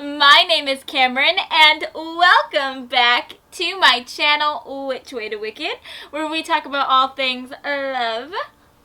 my name is Cameron and welcome back to my channel, Which Way to Wicked, where we talk about all things love,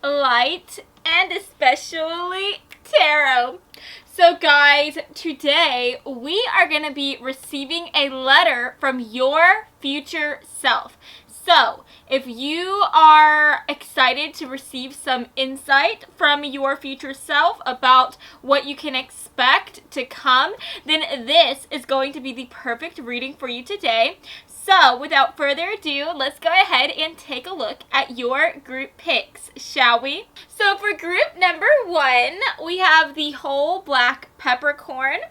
light, and especially tarot. So guys, today we are going to be receiving a letter from your future self. So, if you are excited to receive some insight from your future self about what you can expect to come, then this is going to be the perfect reading for you today. So, without further ado, let's go ahead and take a look at your group picks, shall we? So, for group number 1, we have the whole black peppercorn.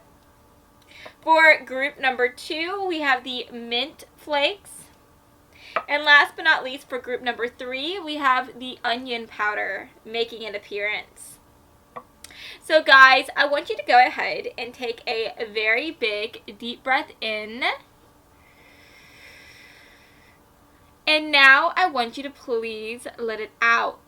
For group number 2, we have the mint flakes. And last but not least, for group number 3, we have the onion powder making an appearance. So guys, I want you to go ahead and take a very big deep breath in. And now I want you to please let it out.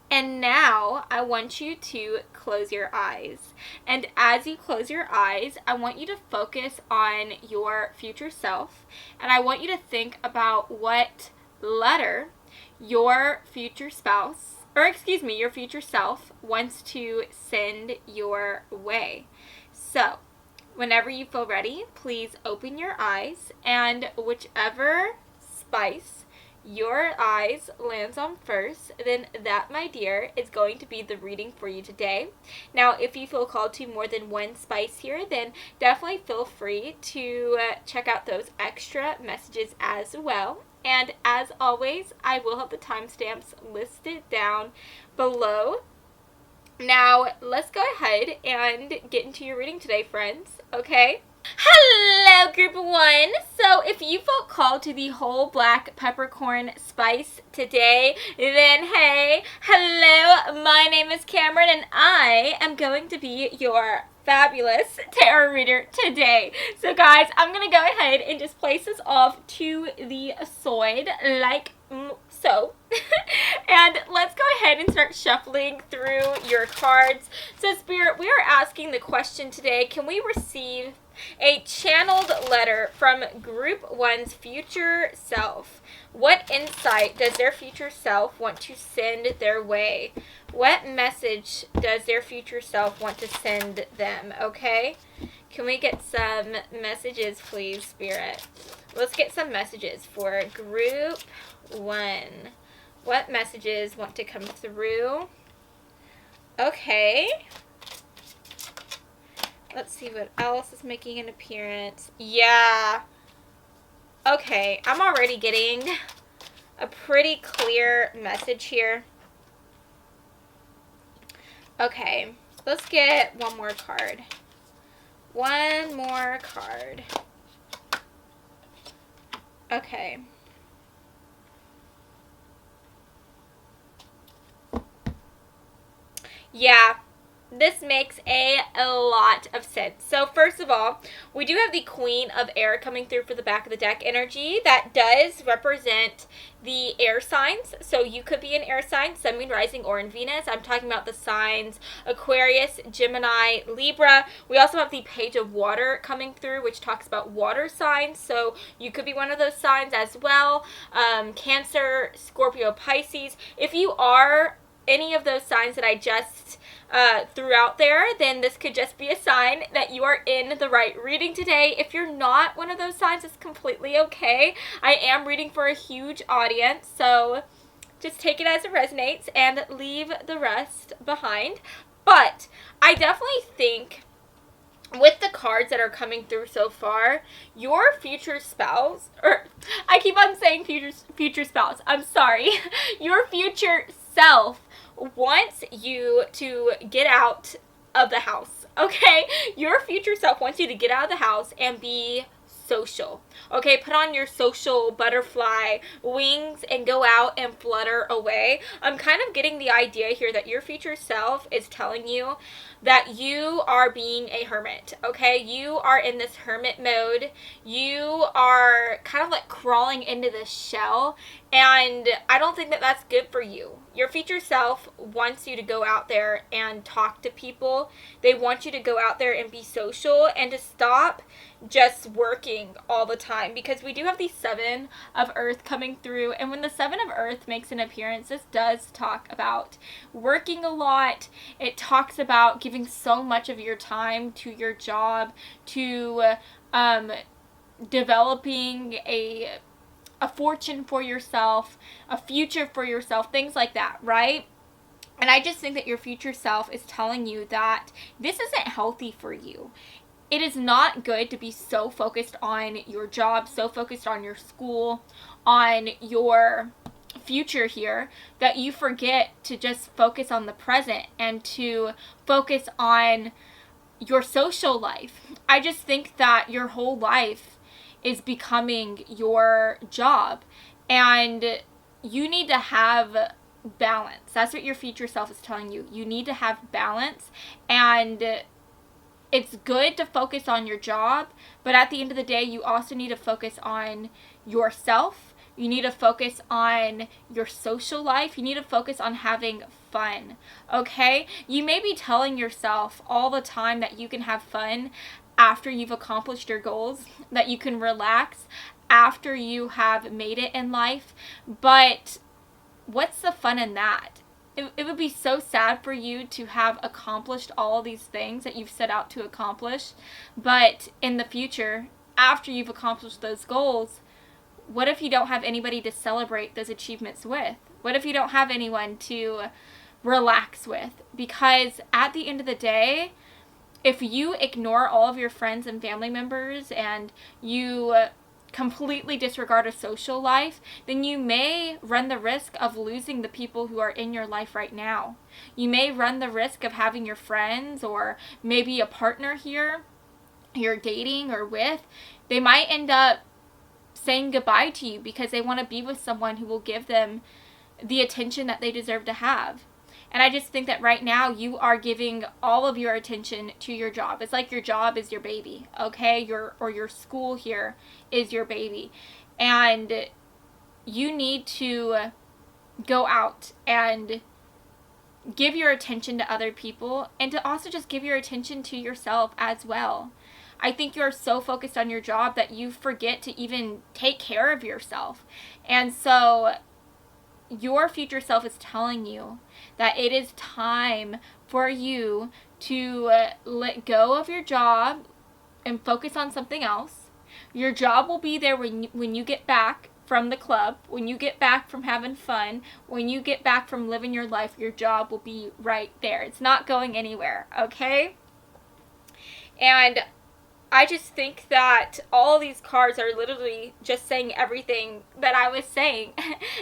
And now I want you to close your eyes. And as you close your eyes, I want you to focus on your future self. And I want you to think about what letter your future spouse, your future self wants to send your way. So, whenever you feel ready, please open your eyes, and whichever spice your eyes lands on first, then that, my dear, is going to be the reading for you today. Now, if you feel called to more than one spice here, then definitely feel free to check out those extra messages as well. And as always, I will have the timestamps listed down below. Now, let's go ahead and get into your reading today, friends, okay? Hello, group 1. So if you felt called to the whole black peppercorn spice today, then hey, hello, my name is Cameron and I am going to be your fabulous tarot reader today. So guys, I'm going to go ahead and just place this off to the side like so. And let's go ahead and start shuffling through your cards. So Spirit, we are asking the question today, can we receive a channeled letter from group 1's future self? What insight does their future self want to send their way? What message does their future self want to send them, okay? Can we get some messages, please, Spirit? Let's get some messages for group 1. What messages want to come through? Okay. Let's see what else is making an appearance. Yeah. Okay, I'm already getting a pretty clear message here. Okay, let's get one more card. One more card. Okay. Yeah. This makes a lot of sense. So first of all, we do have the Queen of Air coming through for the back of the deck energy. That does represent the air signs. So you could be an air sign, Sun, Moon, Rising, or in Venus. I'm talking about the signs Aquarius, Gemini, Libra. We also have the Page of Water coming through, which talks about water signs. So you could be one of those signs as well. Cancer, Scorpio, Pisces. If you are any of those signs that I just threw out there, then this could just be a sign that you are in the right reading today. If you're not one of those signs, it's completely okay. I am reading for a huge audience, so just take it as it resonates and leave the rest behind. But I definitely think with the cards that are coming through so far, your future spouse, or I keep on saying future spouse, I'm sorry, your future self wants you to get out of the house, okay? Your future self wants you to get out of the house and be social, okay? Put on your social butterfly wings and go out and flutter away. I'm kind of getting the idea here that your future self is telling you that you are being a hermit, okay? You are in this hermit mode. You are kind of like crawling into this shell, And I don't think that that's good for you. Your future self wants you to go out there and talk to people. They want you to go out there and be social and to stop just working all the time, because we do have the 7 of Earth coming through. And when the 7 of Earth makes an appearance, this does talk about working a lot. It talks about giving so much of your time to your job, to developing a fortune for yourself, a future for yourself, things like that, right? And I just think that your future self is telling you that this isn't healthy for you. It is not good to be so focused on your job, so focused on your school, on your future here, that you forget to just focus on the present and to focus on your social life. I just think that your whole life is becoming your job, and you need to have balance. That's what your future self is telling you. You need to have balance, and it's good to focus on your job, but at the end of the day, you also need to focus on yourself. You need to focus on your social life. You need to focus on having fun, okay? You may be telling yourself all the time that you can have fun after you've accomplished your goals, that you can relax after you have made it in life, but what's the fun in that? It would be so sad for you to have accomplished all these things that you've set out to accomplish, but in the future, after you've accomplished those goals, what if you don't have anybody to celebrate those achievements with? What if you don't have anyone to relax with? Because at the end of the day, if you ignore all of your friends and family members and you completely disregard a social life, then you may run the risk of losing the people who are in your life right now. You may run the risk of having your friends or maybe a partner here you're dating or with, they might end up saying goodbye to you because they want to be with someone who will give them the attention that they deserve to have. And I just think that right now you are giving all of your attention to your job. It's like your job is your baby, okay? Your school here is your baby. And you need to go out and give your attention to other people and to also just give your attention to yourself as well. I think you're so focused on your job that you forget to even take care of yourself. And so your future self is telling you that it is time for you to let go of your job and focus on something else. Your job will be there when you get back from the club, when you get back from having fun, when you get back from living your life, your job will be right there. It's not going anywhere, okay? And I just think that all these cards are literally just saying everything that I was saying.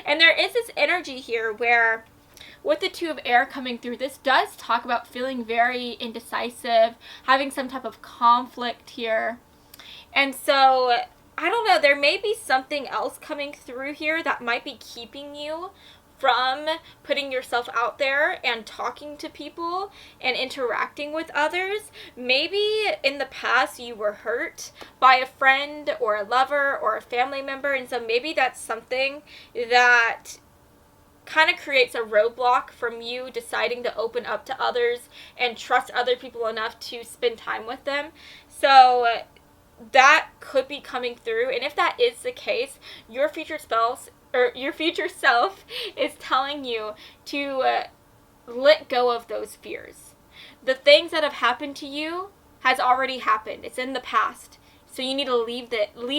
And there is this energy here where with the 2 of air coming through, this does talk about feeling very indecisive, having some type of conflict here. And so, I don't know, there may be something else coming through here that might be keeping you from putting yourself out there and talking to people and interacting with others. Maybe in the past you were hurt by a friend or a lover or a family member, and so maybe that's something that kind of creates a roadblock from you deciding to open up to others and trust other people enough to spend time with them. So that could be coming through, and if that is the case, your future self is telling you to let go of those fears. The things that have happened to you has already happened. It's in the past. So you need to leave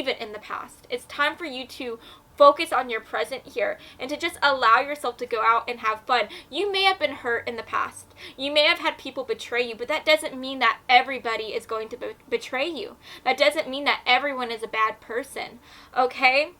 it in the past. It's time for you to focus on your present here and to just allow yourself to go out and have fun. You may have been hurt in the past. You may have had people betray you, but that doesn't mean that everybody is going to betray you. That doesn't mean that everyone is a bad person, okay?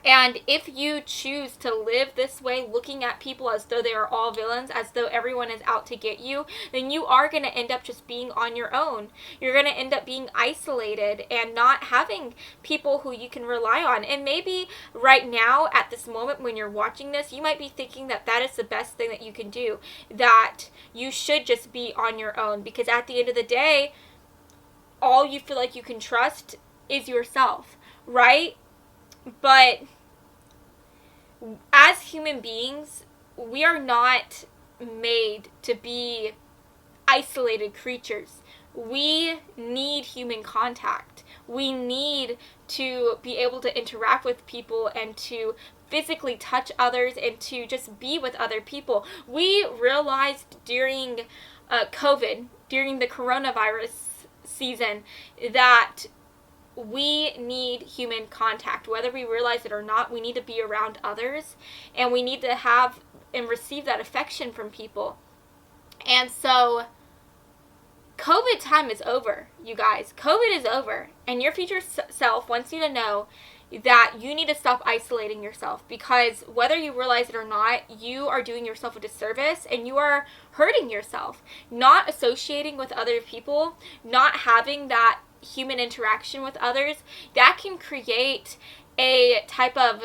And if you choose to live this way, looking at people as though they are all villains, as though everyone is out to get you, then you are going to end up just being on your own. You're going to end up being isolated and not having people who you can rely on. And maybe right now, at this moment when you're watching this, you might be thinking that that is the best thing that you can do, that you should just be on your own, because at the end of the day, all you feel like you can trust is yourself, right? But as human beings, we are not made to be isolated creatures. We need human contact. We need to be able to interact with people and to physically touch others and to just be with other people. We realized during COVID, during the coronavirus season, that we need human contact. Whether we realize it or not, we need to be around others, and we need to have and receive that affection from people. And so COVID time is over, you guys. COVID is over, and your future self wants you to know that you need to stop isolating yourself, because whether you realize it or not, you are doing yourself a disservice and you are hurting yourself. Not associating with other people, not having that human interaction with others, that can create a type of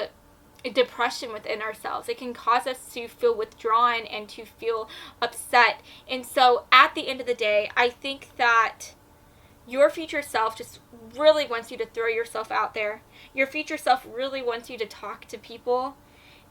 depression within ourselves. It can cause us to feel withdrawn and to feel upset. And so at the end of the day, I think that your future self just really wants you to throw yourself out there. Your future self really wants you to talk to people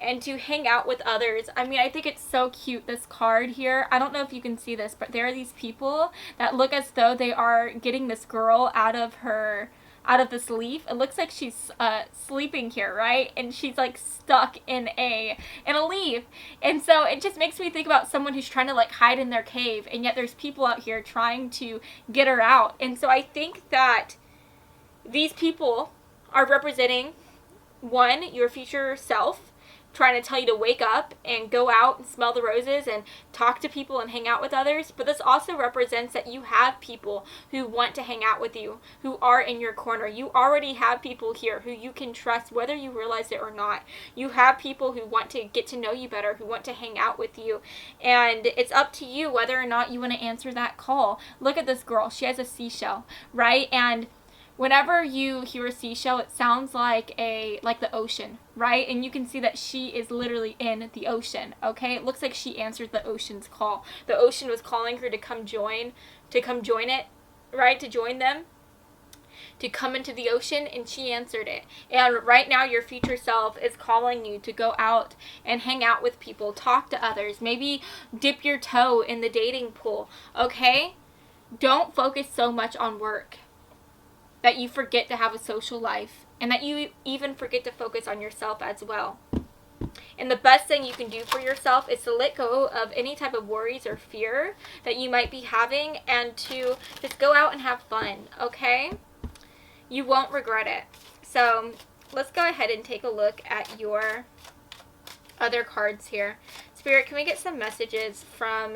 and to hang out with others. I mean, I think it's so cute, this card here. I don't know if you can see this, but there are these people that look as though they are getting this girl out of this leaf. It looks like she's sleeping here, right? And she's like stuck in a leaf. And so it just makes me think about someone who's trying to like hide in their cave, and yet there's people out here trying to get her out. And so I think that these people are representing, one, your future self, trying to tell you to wake up and go out and smell the roses and talk to people and hang out with others. But this also represents that you have people who want to hang out with you, who are in your corner. You already have people here who you can trust, whether you realize it or not. You have people who want to get to know you better, who want to hang out with you. And it's up to you whether or not you want to answer that call. Look at this girl. She has a seashell, right? And whenever you hear a seashell, it sounds like the ocean, right? And you can see that she is literally in the ocean, okay? It looks like she answered the ocean's call. The ocean was calling her to come join it, right? To join them, to come into the ocean, and she answered it. And right now your future self is calling you to go out and hang out with people, talk to others, maybe dip your toe in the dating pool, okay? Don't focus so much on work that you forget to have a social life, and that you even forget to focus on yourself as well. And the best thing you can do for yourself is to let go of any type of worries or fear that you might be having, and to just go out and have fun, okay? You won't regret it. So let's go ahead and take a look at your other cards here. Spirit, can we get some messages from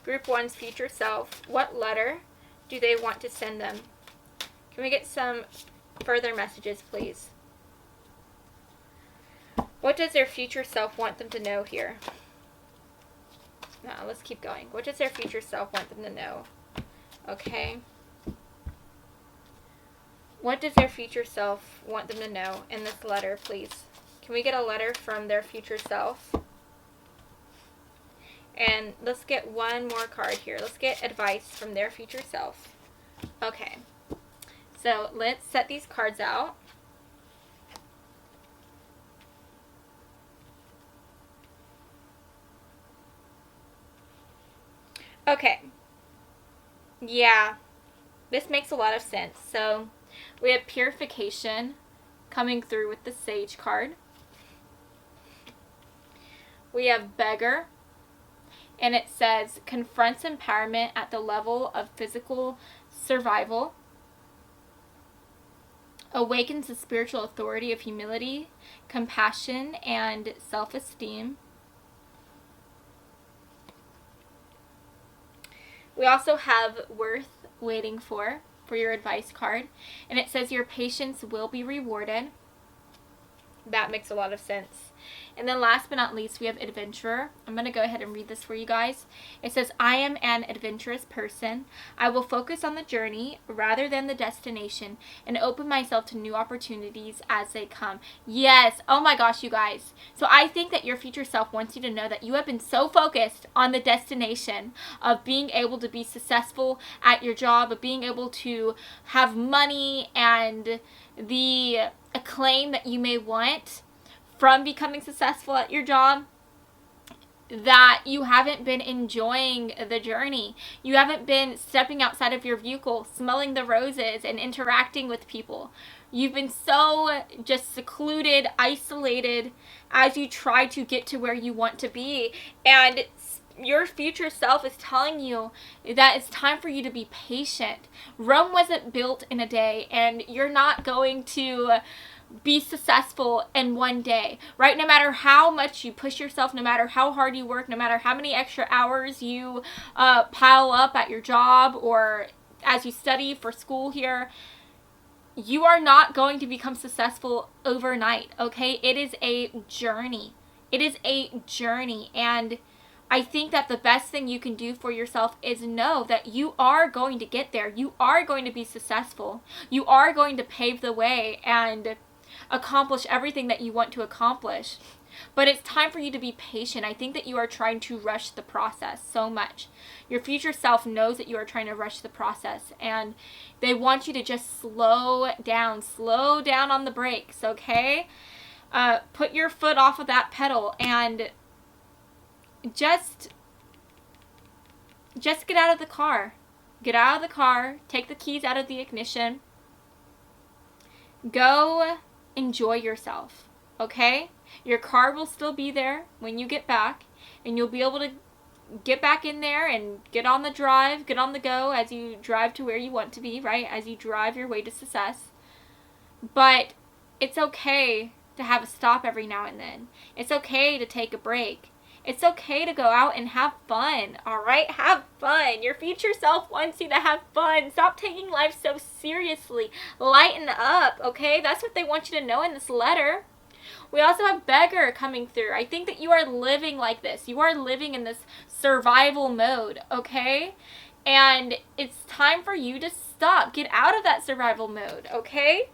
Group 1's future self? What letter do they want to send them? Can we get some further messages, please? What does their future self want them to know here? No, let's keep going. What does their future self want them to know? Okay. What does their future self want them to know in this letter, please? Can we get a letter from their future self? And let's get one more card here. Let's get advice from their future self. Okay. So let's set these cards out. Okay. Yeah, this makes a lot of sense. So we have purification coming through with the Sage card. We have beggar, and it says confronts empowerment at the level of physical survival. Awakens the spiritual authority of humility, compassion, and self-esteem. We also have worth waiting for your advice card. And it says your patience will be rewarded. That makes a lot of sense. And then last but not least, we have adventurer. I'm going to go ahead and read this for you guys. It says, I am an adventurous person. I will focus on the journey rather than the destination and open myself to new opportunities as they come. Yes. Oh my gosh, you guys. So I think that your future self wants you to know that you have been so focused on the destination of being able to be successful at your job, of being able to have money and the acclaim that you may want, from becoming successful at your job, that you haven't been enjoying the journey. You haven't been stepping outside of your vehicle, smelling the roses, and interacting with people. You've been so just secluded, isolated as you try to get to where you want to be. And your future self is telling you that it's time for you to be patient. Rome wasn't built in a day, and you're not going to be successful in one day, right? No matter how much you push yourself, no matter how hard you work, no matter how many extra hours you pile up at your job or as you study for school here, you are not going to become successful overnight, okay? It is a journey. It is a journey, and I think that the best thing you can do for yourself is know that you are going to get there. You are going to be successful. You are going to pave the way and accomplish everything that you want to accomplish. But it's time for you to be patient. I think that you are trying to rush the process so much. Your future self knows that you are trying to rush the process, and they want you to just slow down on the brakes, okay? Put your foot off of that pedal and just get out of the car. Get out of the car, take the keys out of the ignition. Go enjoy yourself, okay? Your car will still be there when you get back, and you'll be able to get back in there and get on the drive, get on the go as you drive to where you want to be, right? As you drive your way to success. But it's okay to have a stop every now and then. It's okay to take a break. It's okay to go out and have fun, all right? Have fun. Your future self wants you to have fun. Stop taking life so seriously. Lighten up, okay? That's what they want you to know in this letter. We also have beggar coming through. I think that you are living like this. You are living in this survival mode, okay? And it's time for you to stop. Get out of that survival mode, okay?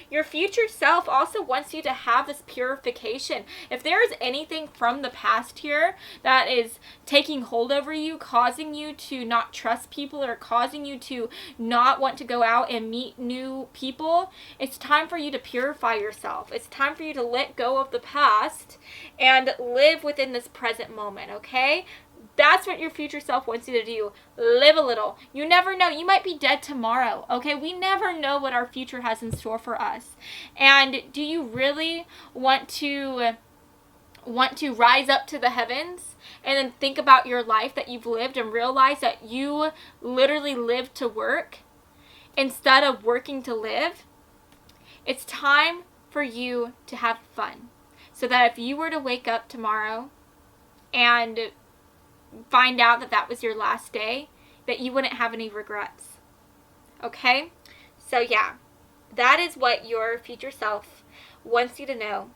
Your future self also wants you to have this purification. If there is anything from the past here that is taking hold over you, causing you to not trust people or causing you to not want to go out and meet new people, it's time for you to purify yourself. It's time for you to let go of the past and live within this present moment, okay? That's what your future self wants you to do. Live a little. You never know. You might be dead tomorrow, okay? We never know what our future has in store for us. And do you really want to rise up to the heavens and then think about your life that you've lived and realize that you literally live to work instead of working to live? It's time for you to have fun, so that if you were to wake up tomorrow and find out that that was your last day, that you wouldn't have any regrets. Okay? So yeah, that is what your future self wants you to know.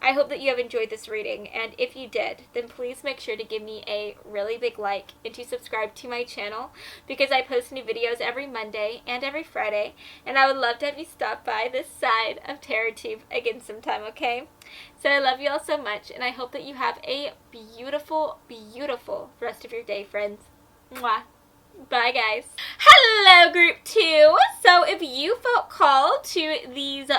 I hope that you have enjoyed this reading, and if you did, then please make sure to give me a really big like and to subscribe to my channel, because I post new videos every Monday and every Friday, and I would love to have you stop by this side of TerraTube again sometime, okay? So I love you all so much, and I hope that you have a beautiful, beautiful rest of your day, friends. Mwah. Bye, guys. Hello, Group 2. So if you felt called to these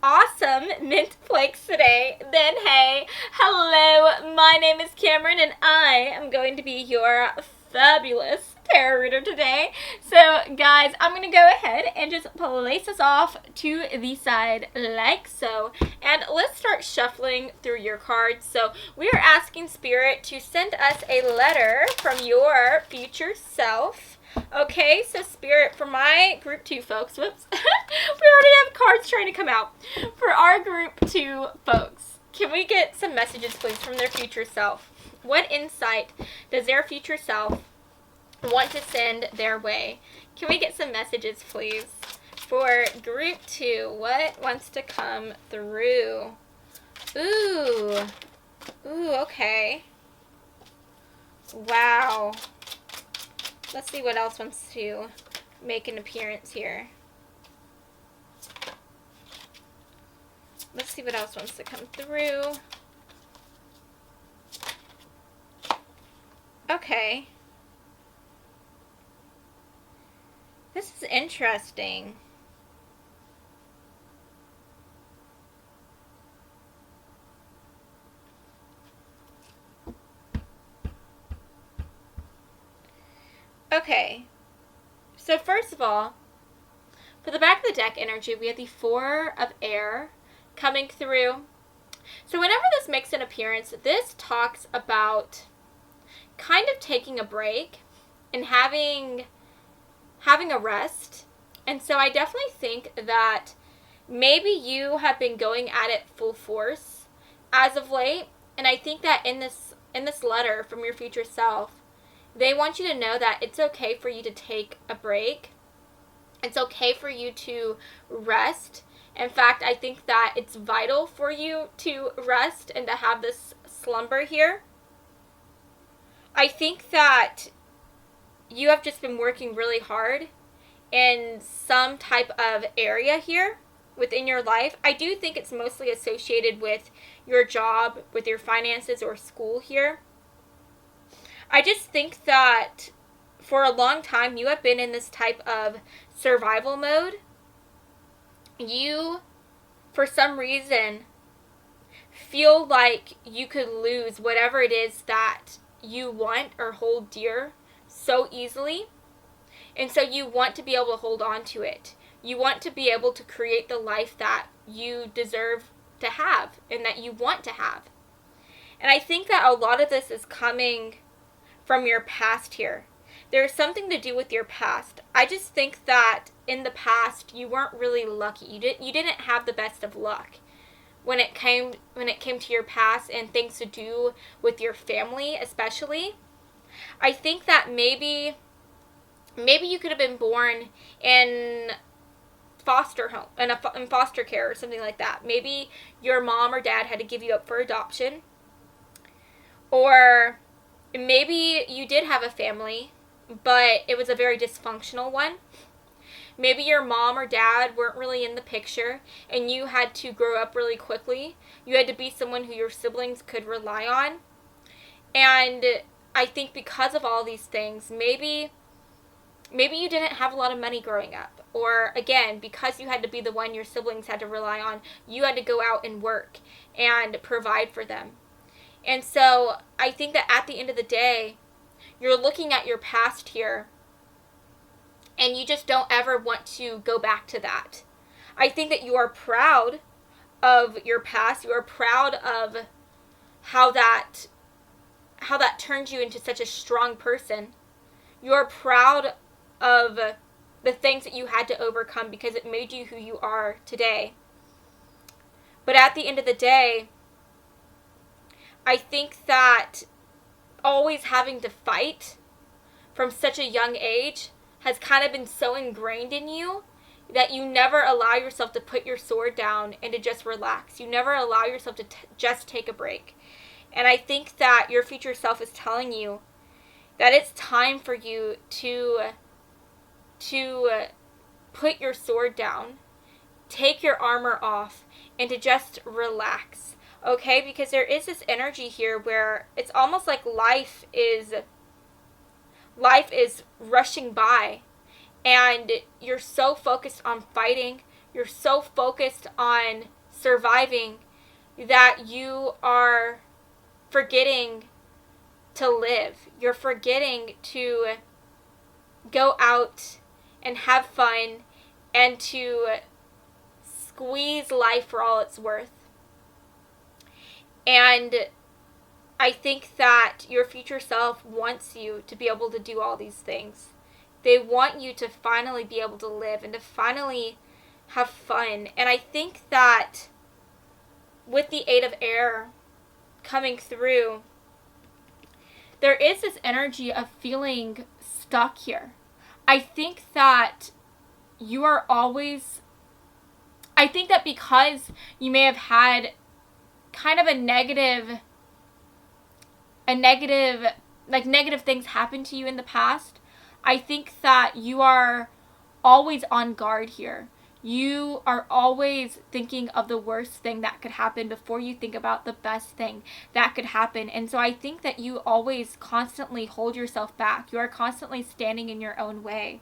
awesome mint flakes today, then hey, hello, my name is Cameron, and I am going to be your fabulous tarot reader today. So guys, I'm going to go ahead and just place us off to the side like so, and let's start shuffling through your cards. So we are asking Spirit to send us a letter from your future self. Okay, so Spirit, for my Group 2 folks, whoops, we already have cards trying to come out. For our Group 2 folks, can we get some messages, please, from their future self? What insight does their future self want to send their way? Can we get some messages, please? For Group 2, what wants to come through? Ooh, okay. Wow. Let's see what else wants to make an appearance here. Let's see what else wants to come through. Okay. This is interesting. Okay. So first of all, for the back of the deck energy, we have the Four of Air coming through. So whenever this makes an appearance, this talks about kind of taking a break and having a rest. And so I definitely think that maybe you have been going at it full force as of late. And I think that in this letter from your future self, they want you to know that it's okay for you to take a break. It's okay for you to rest. In fact, I think that it's vital for you to rest and to have this slumber here. I think that you have just been working really hard in some type of area here within your life. I do think it's mostly associated with your job, with your finances, or school here. I just think that for a long time you have been in this type of survival mode. You, for some reason, feel like you could lose whatever it is that you want or hold dear so easily. And so you want to be able to hold on to it. You want to be able to create the life that you deserve to have and that you want to have. And I think that a lot of this is coming from your past here. There's something to do with your past. I just think that in the past you weren't really lucky. You didn't have the best of luck when it came to your past and things to do with your family, especially. I think that maybe you could have been born in foster home, in foster care or something like that. Maybe your mom or dad had to give you up for adoption. Or maybe you did have a family, but it was a very dysfunctional one. Maybe your mom or dad weren't really in the picture and you had to grow up really quickly. You had to be someone who your siblings could rely on. And I think because of all these things, maybe you didn't have a lot of money growing up. Or again, because you had to be the one your siblings had to rely on, you had to go out and work and provide for them. And so I think that at the end of the day, you're looking at your past here and you just don't ever want to go back to that. I think that you are proud of your past. You are proud of how that turned you into such a strong person. You are proud of the things that you had to overcome because it made you who you are today. But at the end of the day, I think that always having to fight from such a young age has kind of been so ingrained in you that you never allow yourself to put your sword down and to just relax. You never allow yourself to just take a break. And I think that your future self is telling you that it's time for you to put your sword down, take your armor off, and to just relax. Okay, because there is this energy here where it's almost like life is rushing by and you're so focused on fighting, you're so focused on surviving that you are forgetting to live. You're forgetting to go out and have fun and to squeeze life for all it's worth. And I think that your future self wants you to be able to do all these things. They want you to finally be able to live and to finally have fun. And I think that with the Eight of Air coming through, there is this energy of feeling stuck here. I think that you are always, I think that because you may have had kind of negative things happen to you in the past, I think that you are always on guard here. You are always thinking of the worst thing that could happen before you think about the best thing that could happen. And so I think that you always constantly hold yourself back. You are constantly standing in your own way.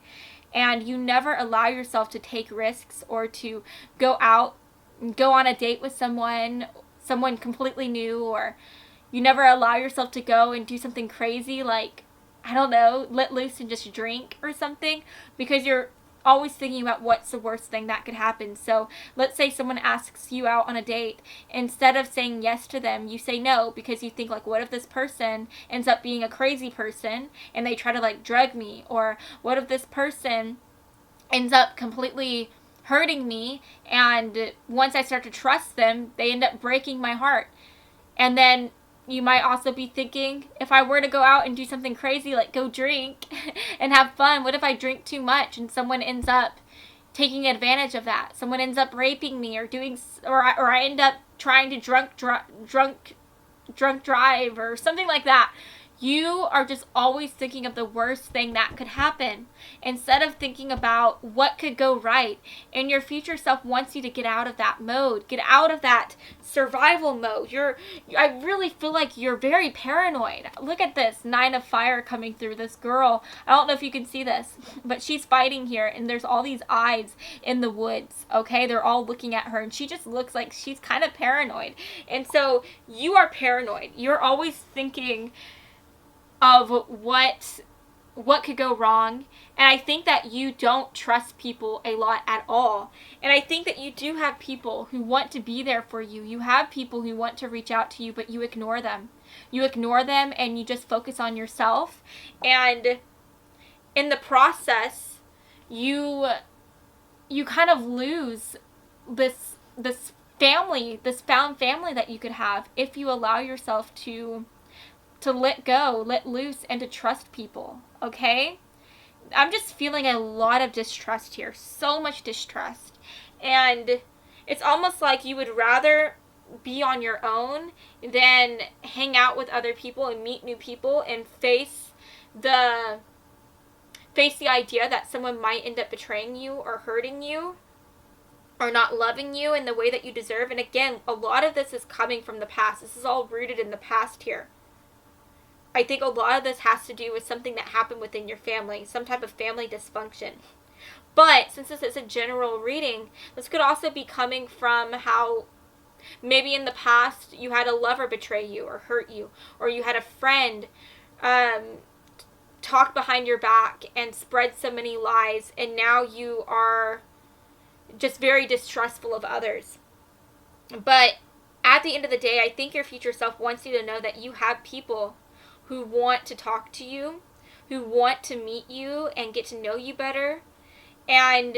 And you never allow yourself to take risks or to go out, go on a date with someone completely new, or you never allow yourself to go and do something crazy like I don't know, let loose and just drink or something, because you're always thinking about what's the worst thing that could happen. So let's say someone asks you out on a date. Instead of saying yes to them, you say no, because you think, like, what if this person ends up being a crazy person and they try to, like, drug me? Or what if this person ends up completely hurting me, and once I start to trust them, they end up breaking my heart? And then you might also be thinking, if I were to go out and do something crazy, like go drink and have fun, what if I drink too much and someone ends up taking advantage of that? Someone ends up raping me, or I end up trying to drunk drive or something like that. You are just always thinking of the worst thing that could happen, instead of thinking about what could go right. And your future self wants you to get out of that mode, get out of that survival mode. I really feel like you're very paranoid. Look at this 9 of fire coming through this girl. I don't know if you can see this, but she's fighting here, and there's all these eyes in the woods, okay? They're all looking at her, and she just looks like she's kind of paranoid. And so you are paranoid. You're always thinking of what could go wrong. And I think that you don't trust people a lot at all. And I think that you do have people who want to be there for you. You have people who want to reach out to you, but you ignore them. You ignore them, and you just focus on yourself. And in the process, you kind of lose this family, this found family that you could have, if you allow yourself to let go, let loose, and to trust people, okay? I'm just feeling a lot of distrust here, so much distrust. And it's almost like you would rather be on your own than hang out with other people and meet new people and face the idea that someone might end up betraying you or hurting you or not loving you in the way that you deserve. And again, a lot of this is coming from the past. This is all rooted in the past here. I think a lot of this has to do with something that happened within your family, some type of family dysfunction. But since this is a general reading, this could also be coming from how maybe in the past you had a lover betray you or hurt you, or you had a friend talk behind your back and spread so many lies, and now you are just very distrustful of others. But at the end of the day, I think your future self wants you to know that you have people who want to talk to you, who want to meet you and get to know you better. And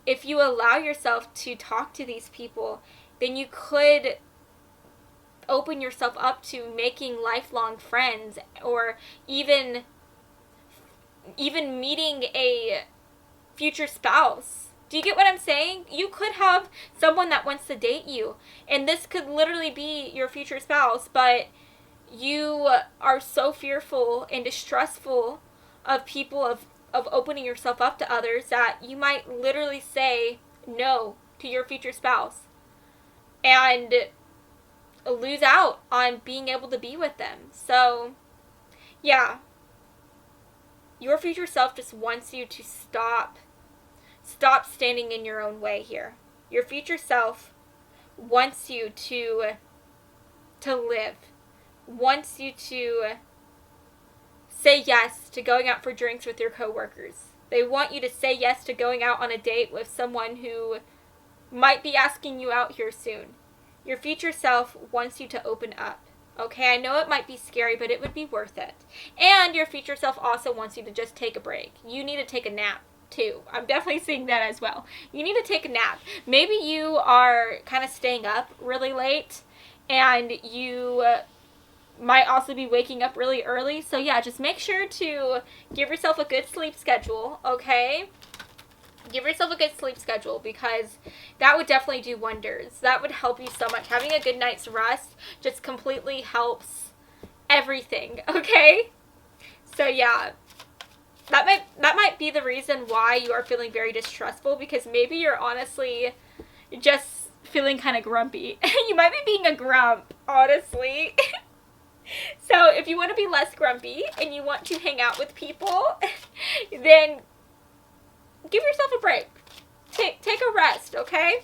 if you allow yourself to talk to these people, then you could open yourself up to making lifelong friends, or even meeting a future spouse. Do you get what I'm saying? You could have someone that wants to date you, and this could literally be your future spouse, but you are so fearful and distrustful of people, of opening yourself up to others, that you might literally say no to your future spouse and lose out on being able to be with them. So, yeah. Your future self just wants you to stop standing in your own way here. Your future self wants you to live, wants you to say yes to going out for drinks with your coworkers. They want you to say yes to going out on a date with someone who might be asking you out here soon. Your future self wants you to open up. Okay, I know it might be scary, but it would be worth it. And your future self also wants you to just take a break. You need to take a nap too. I'm definitely seeing that as well. You need to take a nap. Maybe you are kind of staying up really late, and you might also be waking up really early. So yeah, just make sure to give yourself a good sleep schedule, okay? Give yourself a good sleep schedule, because that would definitely do wonders. That would help you so much. Having a good night's rest just completely helps everything, okay? So yeah, that might be the reason why you are feeling very distrustful, because maybe you're honestly just feeling kind of grumpy. You might be being a grump, honestly. So if you want to be less grumpy and you want to hang out with people, then give yourself a break. Take a rest, okay?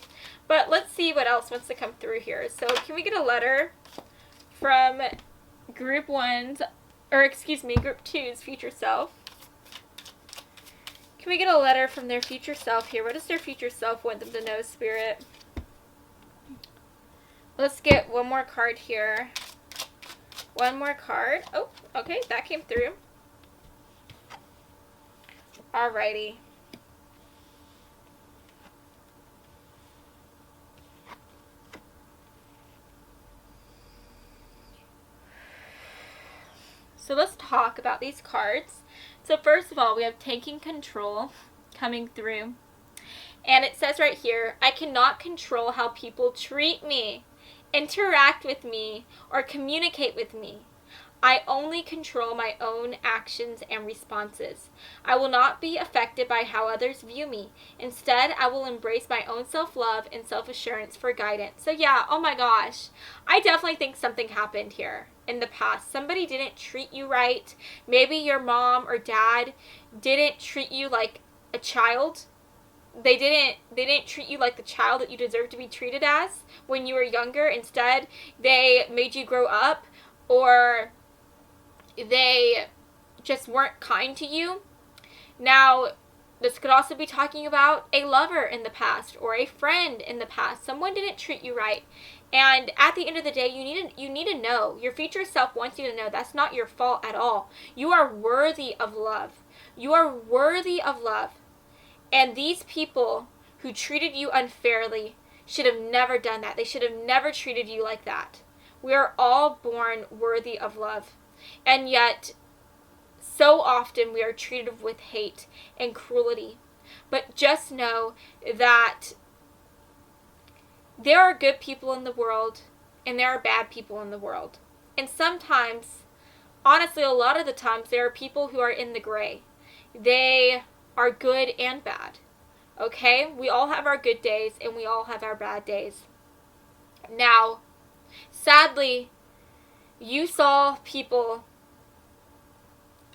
But let's see what else wants to come through here. So can we get a letter from Group 1's or excuse me, group 2's future self. Can we get a letter from their future self here? What does their future self want them to know, Spirit? Let's get one more card here. One more card. Oh, okay, that came through. Alrighty. So let's talk about these cards. So first of all, we have taking control coming through. And it says right here, I cannot control how people treat me, interact with me, or communicate with me. I only control my own actions and responses. I will not be affected by how others view me. Instead, I will embrace my own self-love and self-assurance for guidance. So yeah, oh my gosh. I definitely think something happened here in the past. Somebody didn't treat you right. Maybe your mom or dad didn't treat you like a child. They didn't treat you like the child that you deserve to be treated as when you were younger. Instead, they made you grow up, or they just weren't kind to you. Now, this could also be talking about a lover in the past or a friend in the past. Someone didn't treat you right. And at the end of the day, you need to know. Your future self wants you to know that's not your fault at all. You are worthy of love. You are worthy of love. And these people who treated you unfairly should have never done that. They should have never treated you like that. We are all born worthy of love. And yet, so often we are treated with hate and cruelty. But just know that there are good people in the world and there are bad people in the world. And sometimes, honestly, a lot of the times, there are people who are in the gray. They are good and bad. Okay? We all have our good days and we all have our bad days. Now, sadly, you saw people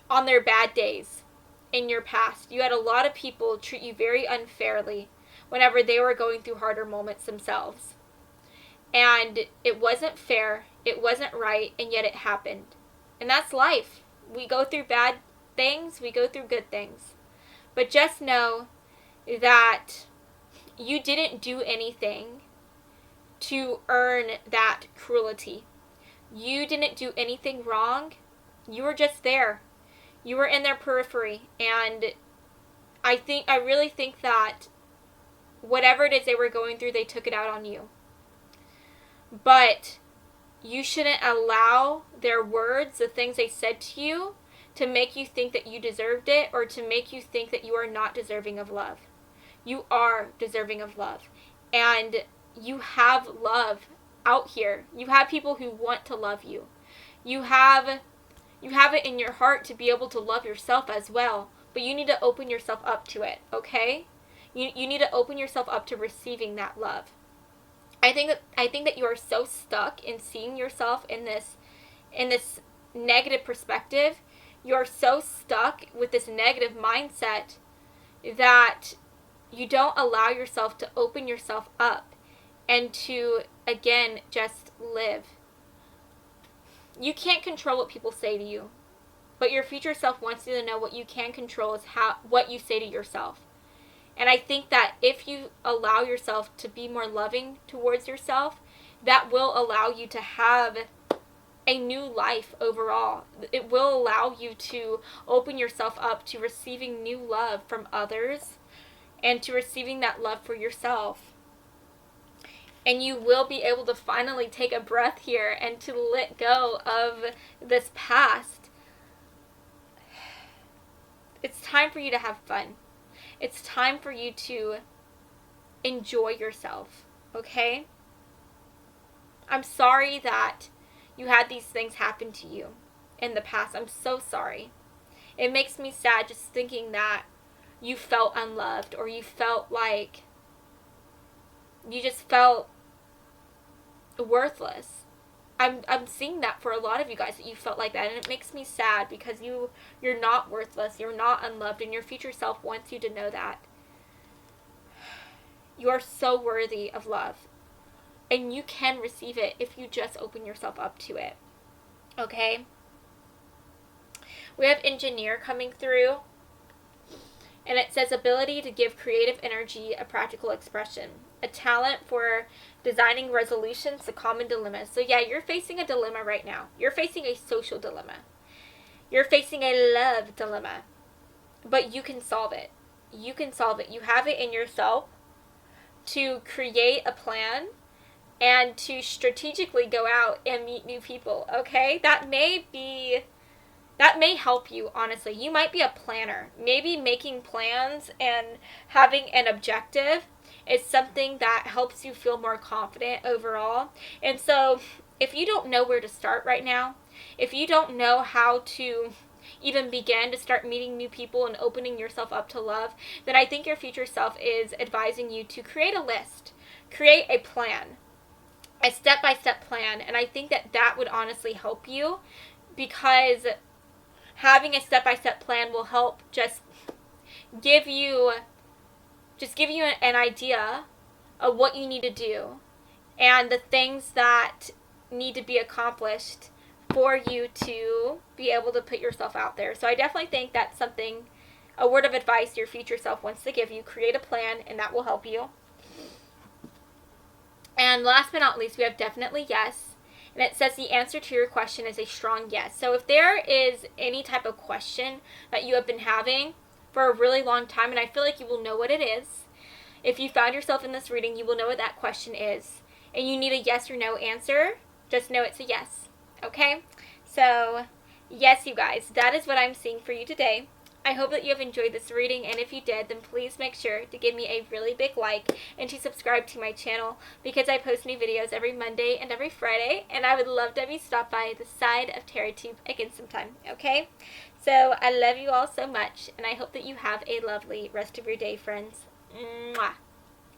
on their bad days in your past. You had a lot of people treat you very unfairly whenever they were going through harder moments themselves. And it wasn't fair, it wasn't right, and yet it happened. And that's life. We go through bad things, we go through good things. But just know that you didn't do anything to earn that cruelty. You didn't do anything wrong. You were just there. You were in their periphery. And I really think that whatever it is they were going through, they took it out on you. But you shouldn't allow their words, the things they said to you, to make you think that you deserved it, or to make you think that you are not deserving of love. You are deserving of love. And you have love out here. You have people who want to love you. You have it in your heart to be able to love yourself as well. But you need to open yourself up to it, okay? You need to open yourself up to receiving that love. I think that you are so stuck in seeing yourself in this negative perspective. You're so stuck with this negative mindset that you don't allow yourself to open yourself up and to, again, just live. You can't control what people say to you, but your future self wants you to know what you can control is what you say to yourself. And I think that if you allow yourself to be more loving towards yourself, that will allow you to have a new life overall. It will allow you to open yourself up to receiving new love from others and to receiving that love for yourself. And you will be able to finally take a breath here and to let go of this past. It's time for you to have fun. It's time for you to enjoy yourself, okay? I'm sorry that you had these things happen to you in the past. I'm so sorry. It makes me sad just thinking that you felt unloved, or you felt like you just felt worthless. I'm seeing that for a lot of you guys, that you felt like that, and it makes me sad because you're not worthless, you're not unloved, and your future self wants you to know that. You are so worthy of love, and you can receive it if you just open yourself up to it. Okay? We have engineer coming through. And it says ability to give creative energy a practical expression. A talent for designing resolutions to common dilemmas. So yeah, you're facing a dilemma right now. You're facing a social dilemma. You're facing a love dilemma. But you can solve it. You can solve it. You have it in yourself to create a plan and to strategically go out and meet new people, okay? That may help you, honestly. You might be a planner. Maybe making plans and having an objective is something that helps you feel more confident overall. And so if you don't know where to start right now, if you don't know how to even begin to start meeting new people and opening yourself up to love, then I think your future self is advising you to create a list, create a plan, a step-by-step plan. And I think that would honestly help you, because having a step-by-step plan will help just give you an idea of what you need to do and the things that need to be accomplished for you to be able to put yourself out there. So I definitely think that's something, a word of advice your future self wants to give you. Create a plan, and that will help you. And last but not least, we have definitely yes. And it says the answer to your question is a strong yes. So if there is any type of question that you have been having for a really long time, and I feel like you will know what it is. If you found yourself in this reading, you will know what that question is. And you need a yes or no answer, just know it's a yes. Okay? So, yes, you guys, that is what I'm seeing for you today. I hope that you have enjoyed this reading, and if you did, then please make sure to give me a really big like and to subscribe to my channel, because I post new videos every Monday and every Friday, and I would love to have you stop by the side of TerraTube again sometime, okay? So I love you all so much, and I hope that you have a lovely rest of your day, friends. Mwah.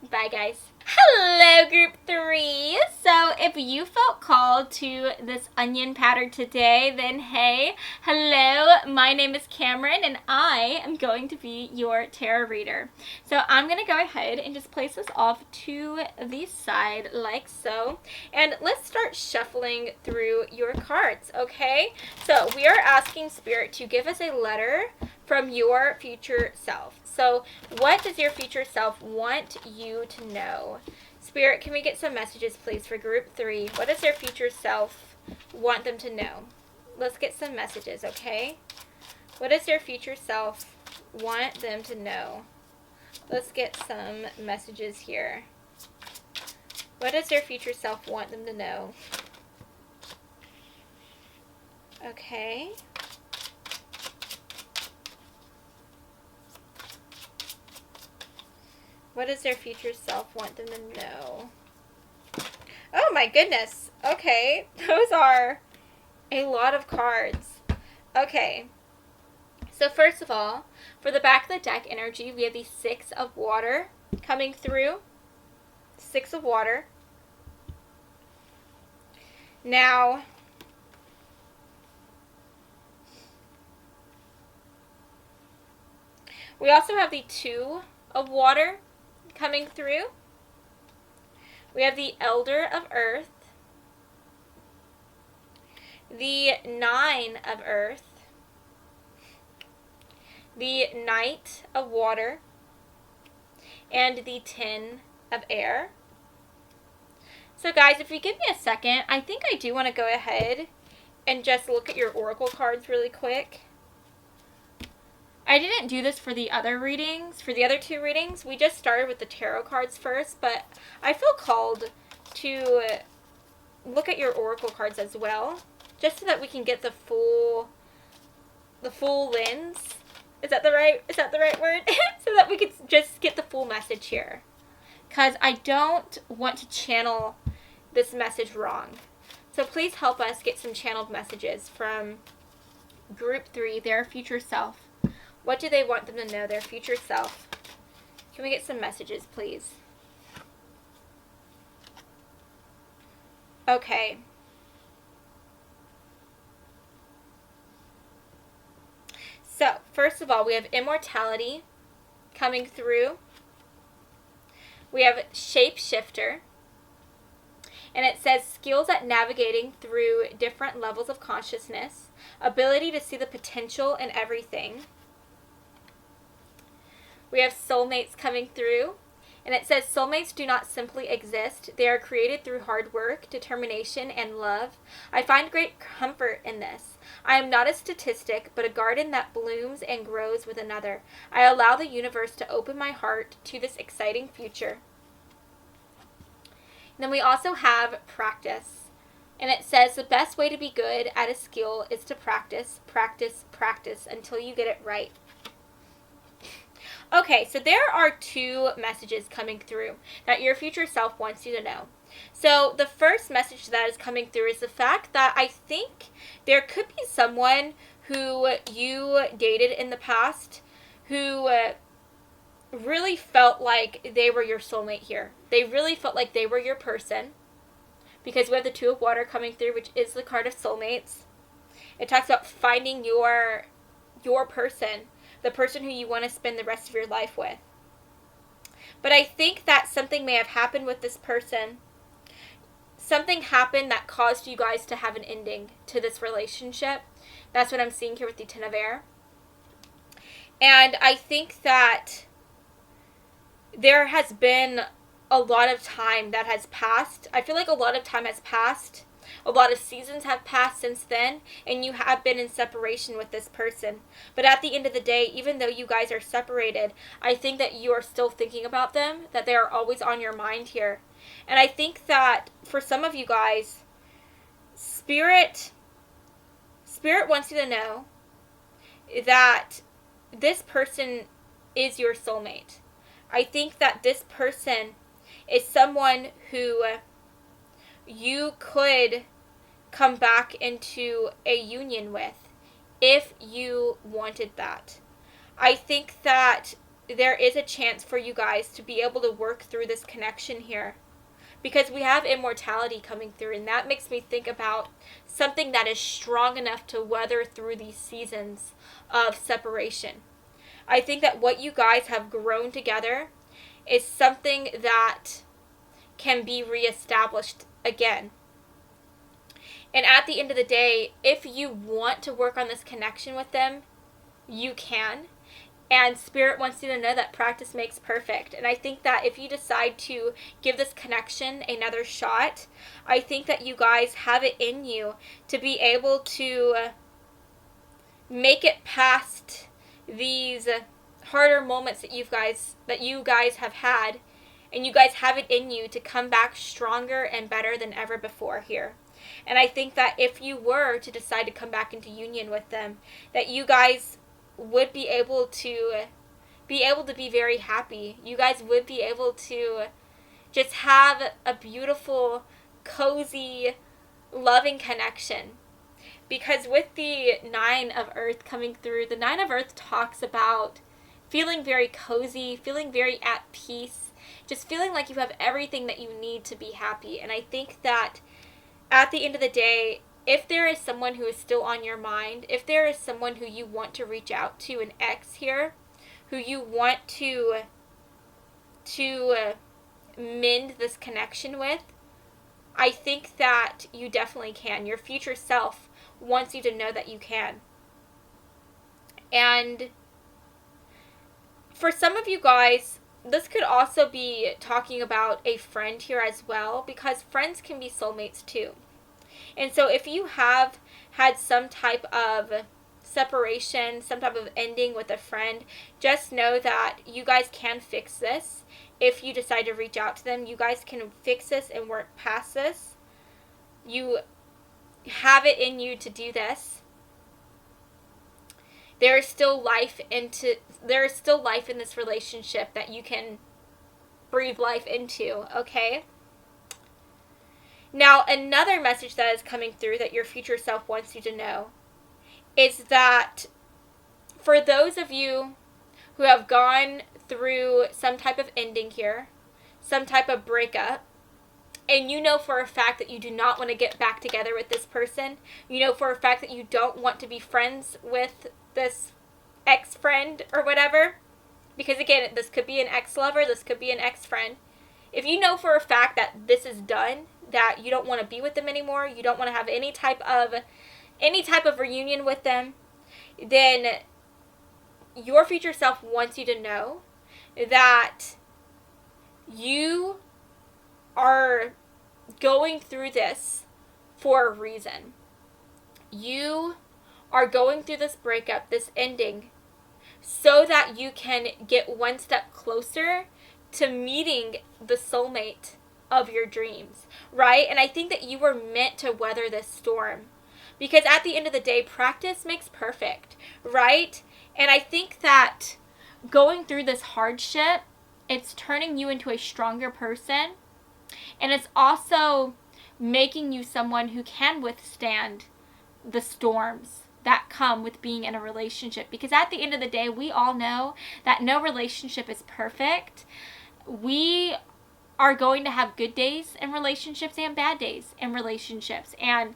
Bye, guys. Hello, group 3. So if you felt called to this onion pattern today, then hey, hello, my name is Cameron, and I am going to be your tarot reader. So I'm going to go ahead and just place this off to the side like so, and let's start shuffling through your cards, okay? So we are asking Spirit to give us a letter from your future self. So what does your future self want you to know? Spirit, can we get some messages, please, for group 3? What does their future self want them to know? Let's get some messages, okay? What does their future self want them to know? Let's get some messages here. What does their future self want them to know? Okay. What does their future self want them to know? Oh my goodness. Okay. Those are a lot of cards. Okay. So first of all, for the back of the deck energy, we have the 6 of water coming through. 6 of water. Now, we also have the 2 of water coming through. We have the Elder of Earth, the 9 of Earth, the Knight of Water, and the 10 of Air. So guys, if you give me a second, I think I do want to go ahead and just look at your oracle cards really quick. I didn't do this for the other readings, for the other 2 readings. We just started with the tarot cards first, but I feel called to look at your oracle cards as well, just so that we can get the full lens. Is that the right word? So that we could just get the full message here. Because I don't want to channel this message wrong. So please help us get some channeled messages from group 3, their future self. What do they want them to know, their future self? Can we get some messages, please? Okay. So, first of all, we have immortality coming through. We have shapeshifter. And it says skills at navigating through different levels of consciousness, ability to see the potential in everything. We have soulmates coming through. And it says soulmates do not simply exist. They are created through hard work, determination, and love. I find great comfort in this. I am not a statistic, but a garden that blooms and grows with another. I allow the universe to open my heart to this exciting future. And then we also have practice. And it says the best way to be good at a skill is to practice, practice, practice until you get it right. Okay, so there are two messages coming through that your future self wants you to know. So the first message that is coming through is the fact that I think there could be someone who you dated in the past who really felt like they were your soulmate here. They really felt like they were your person, because we have the Two of Water coming through, which is the card of soulmates. It talks about finding your person, the person who you want to spend the rest of your life with. But I think that something may have happened with this person. Something happened that caused you guys to have an ending to this relationship. That's what I'm seeing here with the Ten of Air. And I think that there has been a lot of time that has passed. I feel like a lot of time has passed. A lot of seasons have passed since then, and you have been in separation with this person. But at the end of the day, even though you guys are separated, I think that you are still thinking about them, that they are always on your mind here. And I think that for some of you guys, Spirit wants you to know that this person is your soulmate. I think that this person is someone who you could come back into a union with if you wanted that. I think that there is a chance for you guys to be able to work through this connection here, because we have immortality coming through, and that makes me think about something that is strong enough to weather through these seasons of separation. I think that what you guys have grown together is something that can be reestablished again. And at the end of the day, if you want to work on this connection with them, you can. And Spirit wants you to know that practice makes perfect. And I think that if you decide to give this connection another shot, I think that you guys have it in you to be able to make it past these harder moments that you guys have had. And you guys have it in you to come back stronger and better than ever before here. And I think that if you were to decide to come back into union with them, that you guys would be able to be very happy. You guys would be able to just have a beautiful, cozy, loving connection. Because with the Nine of Earth coming through, the Nine of Earth talks about feeling very cozy, feeling very at peace, just feeling like you have everything that you need to be happy. And I think that at the end of the day, if there is someone who is still on your mind, if there is someone who you want to reach out to, an ex here, who you want to mend this connection with, I think that you definitely can. Your future self wants you to know that you can. And for some of you guys, this could also be talking about a friend here as well, because friends can be soulmates too. And so if you have had some type of separation, some type of ending with a friend, just know that you guys can fix this. If you decide to reach out to them, you guys can fix this and work past this. You have it in you to do this. There is still life in this relationship that you can breathe life into, okay? Now, another message that is coming through that your future self wants you to know is that for those of you who have gone through some type of ending here, some type of breakup, and you know for a fact that you do not want to get back together with this person, you know for a fact that you don't want to be friends with this ex-friend or whatever, because again, this could be an ex-lover, this could be an ex-friend. If you know for a fact that this is done, that you don't want to be with them anymore, you don't want to have any type of reunion with them, then your future self wants you to know that you are going through this for a reason. You are going through this breakup, this ending, so that you can get one step closer to meeting the soulmate of your dreams, right? And I think that you were meant to weather this storm, because at the end of the day, practice makes perfect, right? And I think that going through this hardship, it's turning you into a stronger person, and it's also making you someone who can withstand the storms that come with being in a relationship. Because at the end of the day, we all know that no relationship is perfect. We are going to have good days in relationships and bad days in relationships. And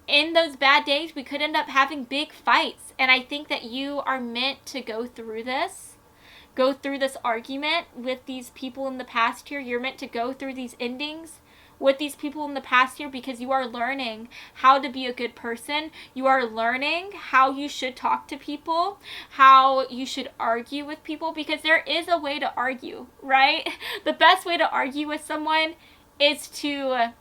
in those bad days, we could end up having big fights. And I think that you are meant to go through this argument with these people in the past year. You're meant to go through these endings with these people in the past year, because you are learning how to be a good person. You are learning how you should talk to people, how you should argue with people, because there is a way to argue, right? The best way to argue with someone is to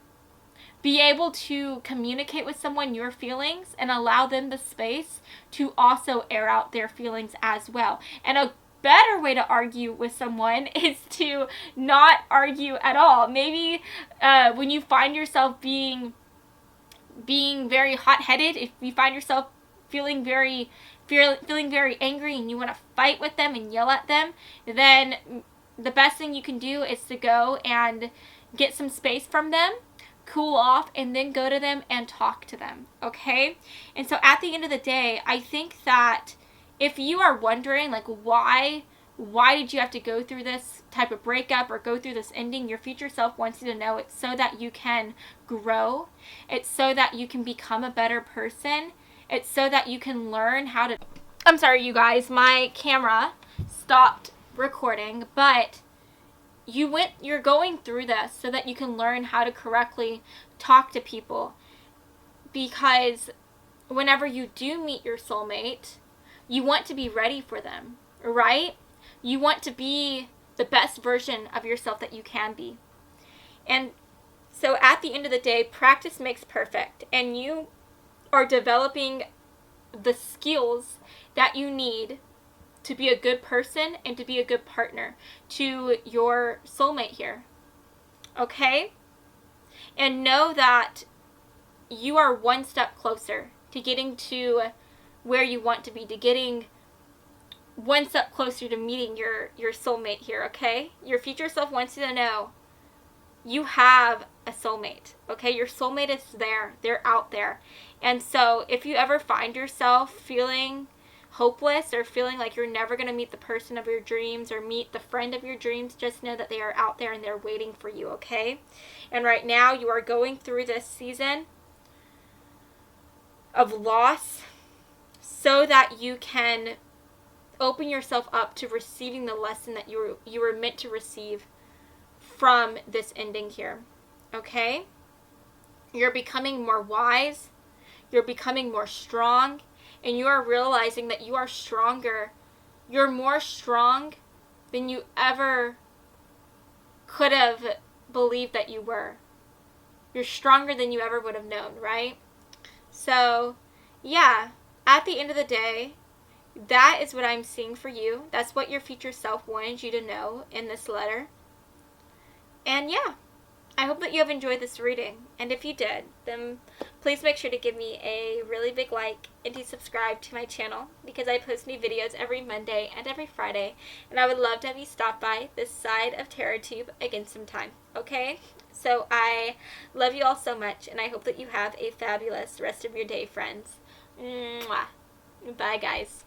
be able to communicate with someone your feelings and allow them the space to also air out their feelings as well. And a better way to argue with someone is to not argue at all. Maybe when you find yourself being very hot-headed, if you find yourself feeling very angry and you want to fight with them and yell at them, then the best thing you can do is to go and get some space from them, cool off, and then go to them and talk to them, okay? And so at the end of the day, I think that if you are wondering, like, why did you have to go through this type of breakup or go through this ending, your future self wants you to know it's so that you can grow. It's so that you can become a better person. It's so that you can learn how to... I'm sorry, you guys, my camera stopped recording, but you're going through this so that you can learn how to correctly talk to people, because whenever you do meet your soulmate, you want to be ready for them, right? You want to be the best version of yourself that you can be. And so at the end of the day, practice makes perfect, and you are developing the skills that you need to be a good person and to be a good partner to your soulmate here, okay? And know that you are one step closer to getting to where you want to be, to getting one step closer to meeting your soulmate here, okay? Your future self wants you to know you have a soulmate, okay? Your soulmate is there. They're out there. And so if you ever find yourself feeling hopeless or feeling like you're never going to meet the person of your dreams or meet the friend of your dreams, just know that they are out there and they're waiting for you, okay? And right now you are going through this season of loss so that you can open yourself up to receiving the lesson that you were meant to receive from this ending here, okay? You're becoming more wise, you're becoming more strong, and you are realizing that you are stronger. You're more strong than you ever could have believed that you were. You're stronger than you ever would have known, right? So, yeah, at the end of the day, that is what I'm seeing for you. That's what your future self wanted you to know in this letter. And yeah, I hope that you have enjoyed this reading. And if you did, then please make sure to give me a really big like and to subscribe to my channel, because I post new videos every Monday and every Friday. And I would love to have you stop by this side of TerraTube again sometime, okay? So I love you all so much, and I hope that you have a fabulous rest of your day, friends. Mwah. Bye, guys.